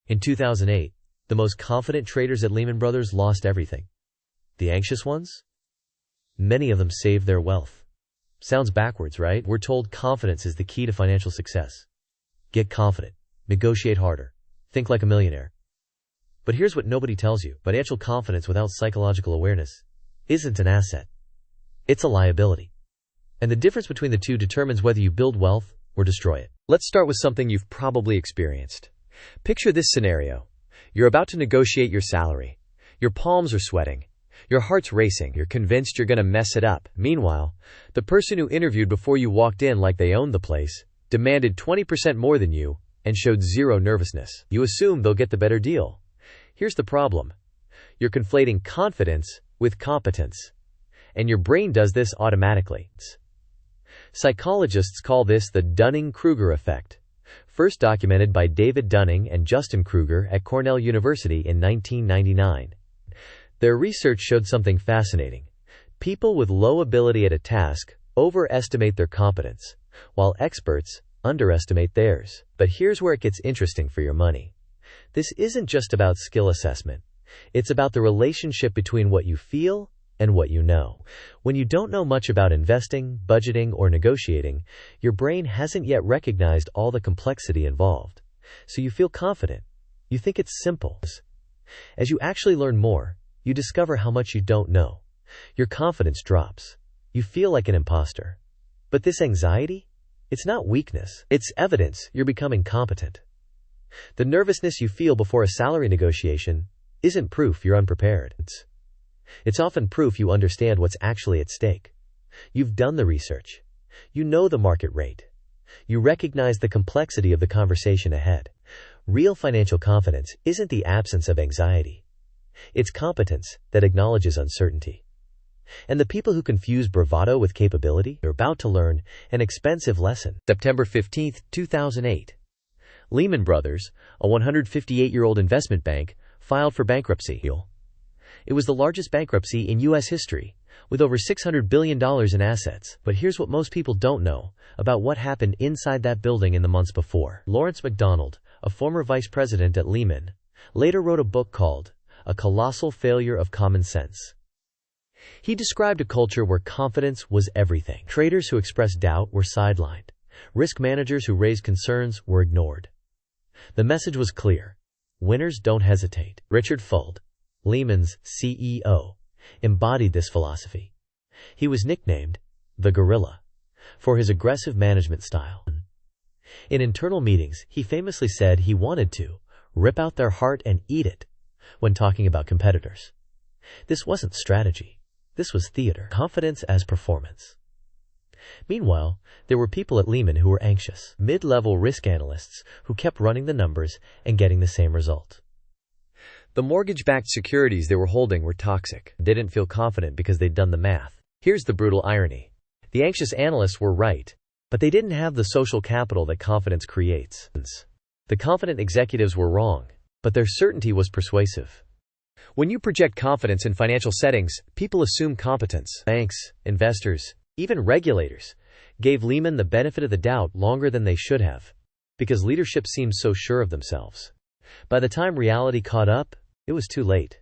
In 2008, the most confident traders at Lehman Brothers lost everything. The anxious ones? Many of them saved their wealth. Sounds backwards, right? We're told confidence is the key to financial success. Get confident. Negotiate harder. Think like a millionaire. But here's what nobody tells you. Financial confidence without psychological awareness isn't an asset. It's a liability. And the difference between the two determines whether you build wealth or destroy it. Let's start with something you've probably experienced. Picture this scenario. You're about to negotiate your salary. Your palms are sweating. Your heart's racing. You're convinced you're going to mess it up. Meanwhile, the person who interviewed before you walked in like they owned the place demanded 20% more than you and showed zero nervousness. You assume they'll get the better deal. Here's the problem. You're conflating confidence with competence. And your brain does this automatically. Psychologists call this the Dunning-Kruger effect, first documented by David Dunning and Justin Kruger at Cornell University in 1999. Their research showed something fascinating. People with low ability at a task overestimate their competence, while experts underestimate theirs. But here's where it gets interesting for your money. This isn't just about skill assessment. It's about the relationship between what you feel and what you know. When you don't know much about investing, budgeting, or negotiating, your brain hasn't yet recognized all the complexity involved. So you feel confident. You think it's simple. As you actually learn more, you discover how much you don't know. Your confidence drops. You feel like an imposter. But this anxiety? It's not weakness. It's evidence you're becoming competent. The nervousness you feel before a salary negotiation isn't proof you're unprepared. It's often proof you understand what's actually at stake. You've done the research. You know the market rate. You recognize the complexity of the conversation ahead. Real financial confidence isn't the absence of anxiety. It's competence that acknowledges uncertainty. And the people who confuse bravado with capability are about to learn an expensive lesson. September 15, 2008. Lehman Brothers, a 158-year-old investment bank, filed for bankruptcy. It was the largest bankruptcy in U.S. history, with over $600 billion in assets. But here's what most people don't know about what happened inside that building in the months before. Lawrence McDonald, a former vice president at Lehman, later wrote a book called A Colossal Failure of Common Sense. He described a culture where confidence was everything. Traders who expressed doubt were sidelined. Risk managers who raised concerns were ignored. The message was clear. Winners don't hesitate. Richard Fuld, Lehman's CEO, embodied this philosophy. He was nicknamed the Gorilla for his aggressive management style. In internal meetings, he famously said he wanted to rip out their heart and eat it when talking about competitors. This wasn't strategy. This was theater. Confidence as performance. Meanwhile, there were people at Lehman who were anxious, mid-level risk analysts who kept running the numbers and getting the same result. The mortgage-backed securities they were holding were toxic. They didn't feel confident because they'd done the math. Here's the brutal irony. The anxious analysts were right, but they didn't have the social capital that confidence creates. The confident executives were wrong, but their certainty was persuasive. When you project confidence in financial settings, people assume competence. Banks, investors, even regulators gave Lehman the benefit of the doubt longer than they should have, because leadership seemed so sure of themselves. By the time reality caught up, it was too late.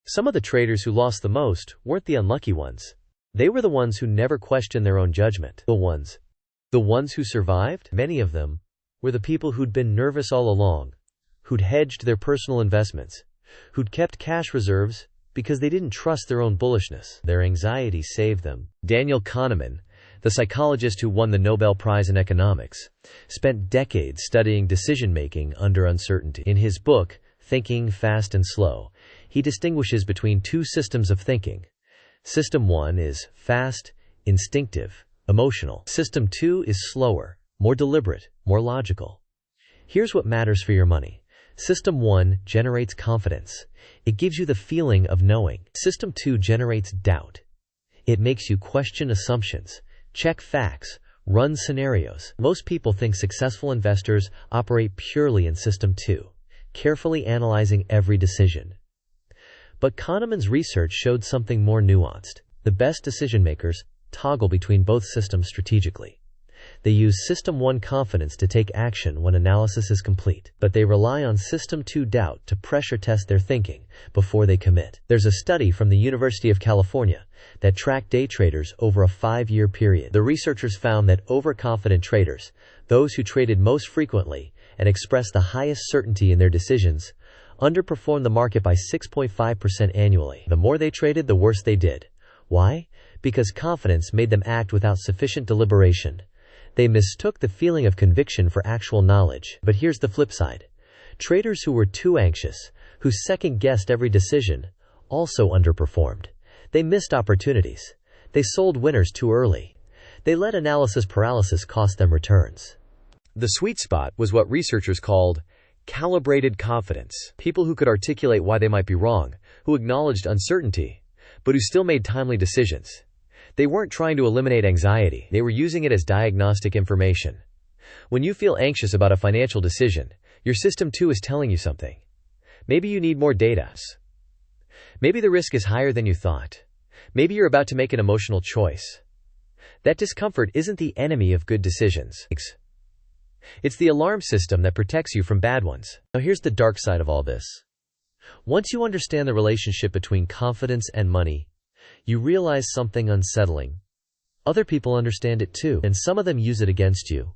Some of the traders who lost the most weren't the unlucky ones. They were the ones who never questioned their own judgment. The ones who survived, many of them, were the people who'd been nervous all along, who'd hedged their personal investments, who'd kept cash reserves because they didn't trust their own bullishness. Their anxiety saved them. Daniel Kahneman, the psychologist who won the Nobel Prize in economics, spent decades studying decision-making under uncertainty. In his book, Thinking Fast and Slow, he distinguishes between two systems of thinking. System 1 is fast, instinctive, emotional. System 2 is slower, more deliberate, more logical. Here's what matters for your money. System 1 generates confidence. It gives you the feeling of knowing. System 2 generates doubt. It makes you question assumptions, check facts, run scenarios. Most people think successful investors operate purely in System 2, carefully analyzing every decision. But Kahneman's research showed something more nuanced. The best decision makers toggle between both systems strategically. They use System 1 confidence to take action when analysis is complete, but they rely on System 2 doubt to pressure test their thinking before they commit. There's a study from the University of California that tracked day traders over a 5-year period. The researchers found that overconfident traders, those who traded most frequently and expressed the highest certainty in their decisions, underperformed the market by 6.5% annually. The more they traded, the worse they did. Why? Because confidence made them act without sufficient deliberation. They mistook the feeling of conviction for actual knowledge. But here's the flip side. Traders who were too anxious, who second-guessed every decision, also underperformed. They missed opportunities. They sold winners too early. They let analysis paralysis cost them returns. The sweet spot was what researchers called calibrated confidence. People who could articulate why they might be wrong, who acknowledged uncertainty, but who still made timely decisions. They weren't trying to eliminate anxiety. They were using it as diagnostic information. When you feel anxious about a financial decision, your System 2 is telling you something. Maybe you need more data. Maybe the risk is higher than you thought. Maybe you're about to make an emotional choice. That discomfort isn't the enemy of good decisions. It's the alarm system that protects you from bad ones. Now here's the dark side of all this. Once you understand the relationship between confidence and money, you realize something unsettling. Other people understand it too, and some of them use it against you.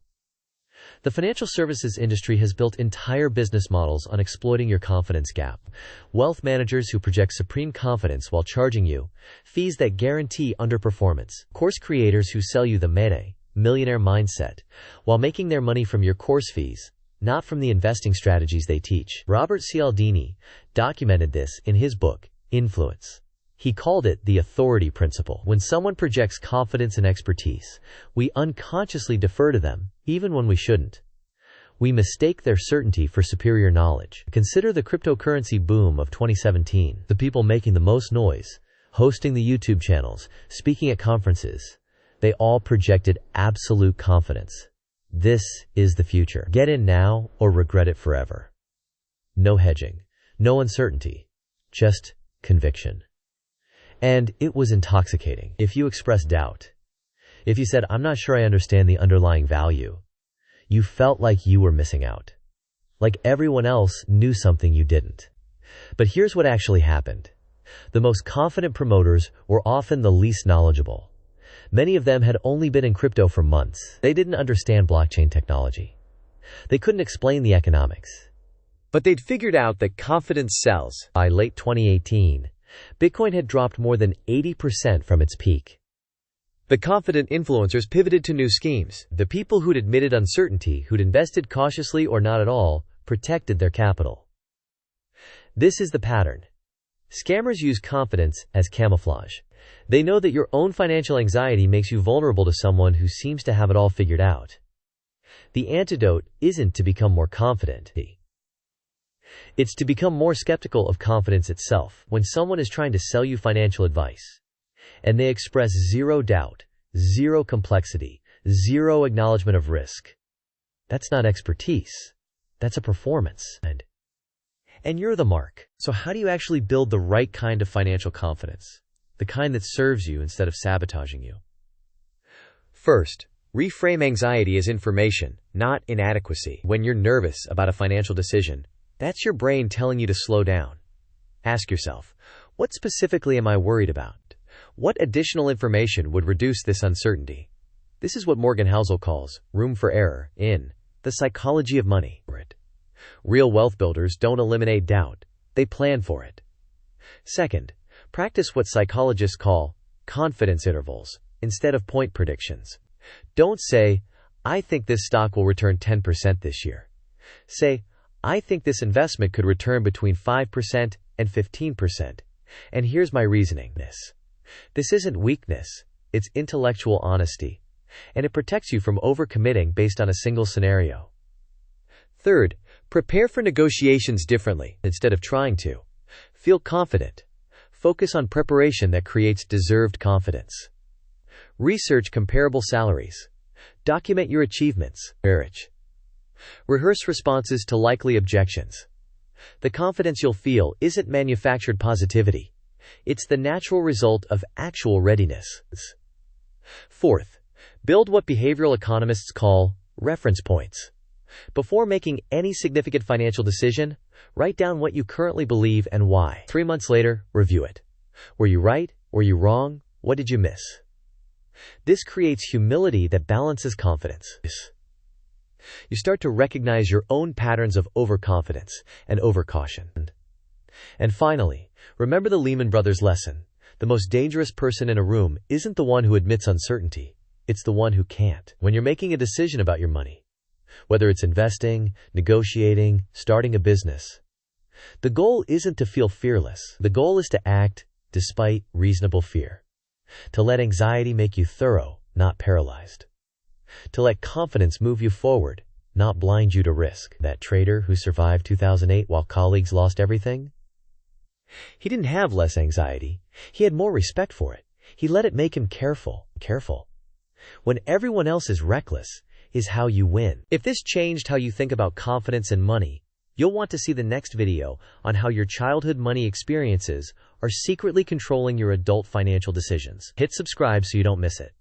The financial services industry has built entire business models on exploiting your confidence gap. Wealth managers who project supreme confidence while charging you fees that guarantee underperformance. Course creators who sell you the millionaire mindset while making their money from your course fees, not from the investing strategies they teach. Robert Cialdini documented this in his book, Influence. He called it the authority principle. When someone projects confidence and expertise, we unconsciously defer to them, even when we shouldn't. We mistake their certainty for superior knowledge. Consider the cryptocurrency boom of 2017. The people making the most noise, hosting the YouTube channels, speaking at conferences, they all projected absolute confidence. This is the future. Get in now or regret it forever. No hedging, no uncertainty, just conviction. And it was intoxicating. If you expressed doubt, if you said, "I'm not sure I understand the underlying value," you felt like you were missing out. Like everyone else knew something you didn't. But here's what actually happened. The most confident promoters were often the least knowledgeable. Many of them had only been in crypto for months. They didn't understand blockchain technology. They couldn't explain the economics. But they'd figured out that confidence sells. By late 2018, Bitcoin had dropped more than 80% from its peak. The confident influencers pivoted to new schemes. The people who'd admitted uncertainty, who'd invested cautiously or not at all, protected their capital. This is the pattern. Scammers use confidence as camouflage. They know that your own financial anxiety makes you vulnerable to someone who seems to have it all figured out. The antidote isn't to become more confident. It's to become more skeptical of confidence itself. When someone is trying to sell you financial advice, and they express zero doubt, zero complexity, zero acknowledgement of risk, that's not expertise. That's a performance. And you're the mark. So how do you actually build the right kind of financial confidence? The kind that serves you instead of sabotaging you. First, reframe anxiety as information, not inadequacy. When you're nervous about a financial decision, that's your brain telling you to slow down. Ask yourself, what specifically am I worried about? What additional information would reduce this uncertainty? This is what Morgan Housel calls room for error in The Psychology of Money. Real wealth builders don't eliminate doubt. They plan for it. Second, practice what psychologists call confidence intervals instead of point predictions. Don't say, "I think this stock will return 10% this year." Say, "I think this investment could return between 5% and 15%. And here's my reasoning." This isn't weakness, it's intellectual honesty. And it protects you from overcommitting based on a single scenario. Third, prepare for negotiations differently instead of trying to. Feel confident. Focus on preparation that creates deserved confidence. Research comparable salaries. Document your achievements. Rehearse responses to likely objections. The confidence you'll feel isn't manufactured positivity. It's the natural result of actual readiness. Fourth, Build what behavioral economists call reference points. Before making any significant financial decision, write down what you currently believe and why. 3 months later, review it. Were you right? Were you wrong? What did you miss? This creates humility that balances confidence. You start to recognize your own patterns of overconfidence and overcaution. And finally, remember the Lehman Brothers lesson. The most dangerous person in a room isn't the one who admits uncertainty. It's the one who can't. When you're making a decision about your money, whether it's investing, negotiating, starting a business, the goal isn't to feel fearless. The goal is to act despite reasonable fear. To let anxiety make you thorough, not paralyzed. To let confidence move you forward, not blind you to risk. That trader who survived 2008 while colleagues lost everything? He didn't have less anxiety. He had more respect for it. He let it make him careful. When everyone else is reckless, is how you win. If this changed how you think about confidence and money, you'll want to see the next video on how your childhood money experiences are secretly controlling your adult financial decisions. Hit subscribe so you don't miss it.